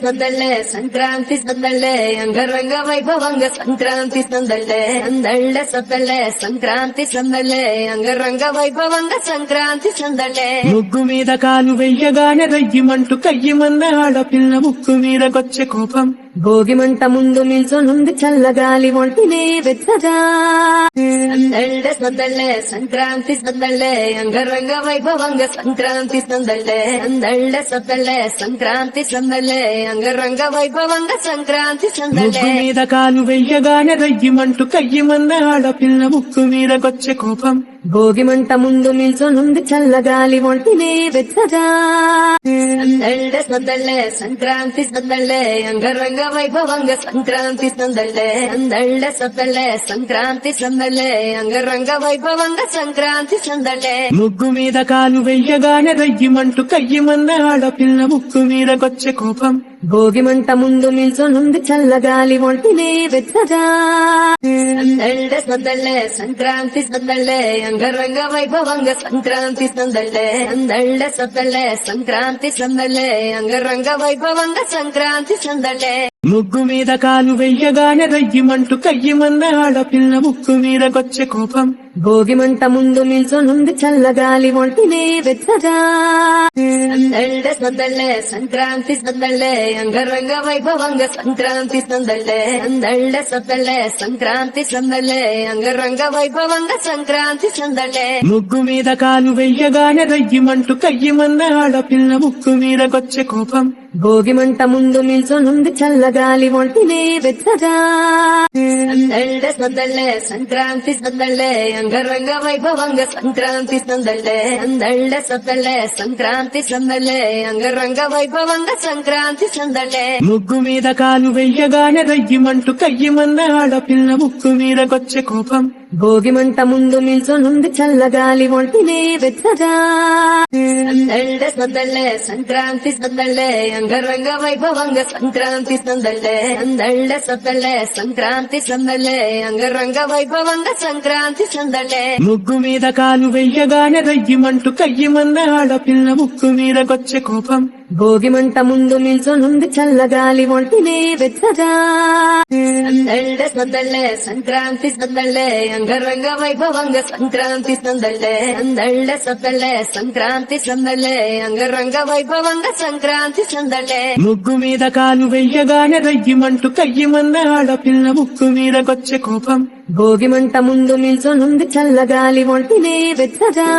సందళ్ళే సంక్రాంతి సందళ్ళే అంగరంగ వైభవంగ సంక్రాంతి సందళ్ళే అందళ్ళే సొద్దళ్ళే సంక్రాంతి సందళ్ళే అంగరంగ వైభవంగ సంక్రాంతి సందళ్ళే ముగ్గు మీద కాలు వెయ్యగానే రయ్యమంటూ కయ్యమన్న ఆడపిల్ల ముక్కు మీదకొచ్చే కోపం భోగి మంట ముందు నిల్చొనుంది చల్లగాలి ఒంటినే వెచ్చగా అందళ్ళే సందళ్ళే సంక్రాంతి సందళ్ళే అంగరంగ వైభవంగ సంక్రాంతి సందళ్ళే అందళ్ళే సొద్దళ్ళే సంక్రాంతి సందళ్ళే అంగరంగ వైభవంగ సంక్రాంతి సందళ్ళే ముగ్గు మీద కాలు వెయ్యగానే రయ్యమంటూ కయ్యమన్న ఆడపిల్ల ముక్కు మీదకొచ్చే కోపం భోగి మంట ముందు నిల్చొనుంది చల్లగాలి ఒంటినే వెచ్చగా అందళ్ళే సందళ్ళే సంక్రాంతి సందళ్ళే అంగరంగ వైభవంగ సంక్రాంతి సందళ్ళే అందళ్ళే సొద్దళ్ళే సంక్రాంతి సందళ్ళే అంగరంగ వైభవంగ సంక్రాంతి సందళ్ళే ముగ్గు మీద కాలు వెయ్యగానే రయ్యమంటూ కయ్యమన్న ఆడపిల్ల ముక్కు మీదకొచ్చే కోపం భోగి మంట ముందు నిల్చొనుంది చల్లగాలి ఒంటినే వెచ్చగా అందళ్ళే సందళ్ళే సంక్రాంతి సందళ్ళే అంగరంగ వైభవంగ సంక్రాంతి సందళ్ళే అందళ్ళే సొద్దళ్ళే సంక్రాంతి సందళ్ళే అంగరంగ వైభవంగ సంక్రాంతి సందళ్ళే ముగ్గు మీద కాలు వెయ్యగానే రయ్యమంటూ కయ్యమన్న ఆడపిల్ల ముక్కు మీదకొచ్చే కోపం భోగి మంట ముందు నిల్చొనుంది చల్లగాలి ఒంటినే వెచ్చగా అందళ్ళే సందళ్ళే సంక్రాంతి సందళ్ళే అంగరంగ వైభవంగ సంక్రాంతి సందళ్ళే అందళ్ళే సొద్దళ్ళే సంక్రాంతి సందళ్ళే అంగరంగ వైభవంగ సంక్రాంతి సందళ్ళే ముగ్గు మీద కాలు వెయ్యగానే రయ్యమంటూ కయ్యమన్న ఆడపిల్ల ముక్కు మీదకొచ్చే కోపం భోగి మంట ముందు నిల్చొనుంది చల్లగాలి ఒంటినే వెచ్చగా అందళ్ళే సందళ్ళే సంక్రాంతి సందళ్ళే అంగరంగ వైభవంగ సంక్రాంతి సందళ్ళే అందళ్ళే సొద్దళ్ళే సంక్రాంతి సందళ్ళే అంగరంగ వైభవంగ సంక్రాంతి సందళ్ళే ముగ్గు మీద కాలు వెయ్యగానే రయ్యమంటూ కయ్యమన్న ఆడపిల్ల ముక్కు మీదకొచ్చే కోపం భోగి మంట ముందు నిల్చొనుంది చల్లగాలి ఒంటినే వెచ్చగా అందళ్ళే సందళ్ళే సంక్రాంతి సందళ్ళే అంగరంగ వైభవంగ సంక్రాంతి సందళ్ళే అందళ్ళే సొద్దళ్ళే సంక్రాంతి సందళ్ళే అంగరంగ వైభవంగ సంక్రాంతి సందళ్ళే ముగ్గు మీద కాలు వెయ్యగానే రయ్యమంటూ కయ్యమన్న ఆడపిల్ల ముక్కు మీదకొచ్చే కోపం భోగి మంట ముందు నిల్చొనుంది చల్లగాలి ఒంటినే వెచ్చగా అందళ్ళే సందళ్ళే సంక్రాంతి సందళ్ళే అంగరంగ వైభవంగ సంక్రాంతి సందళ్ళే అందళ్ళే సొద్దళ్ళే సంక్రాంతి సందళ్ళే అంగరంగ వైభవంగ సంక్రాంతి సందళ్ళే ముగ్గు మీద కాలు వెయ్యగానే రయ్యమంటూ కయ్యమన్న ఆడపిల్ల ముక్కు మీదకొచ్చే కోపం భోగి మంట ముందు నిల్చొనుంది చల్లగాలి ఒంటినే వెచ్చగా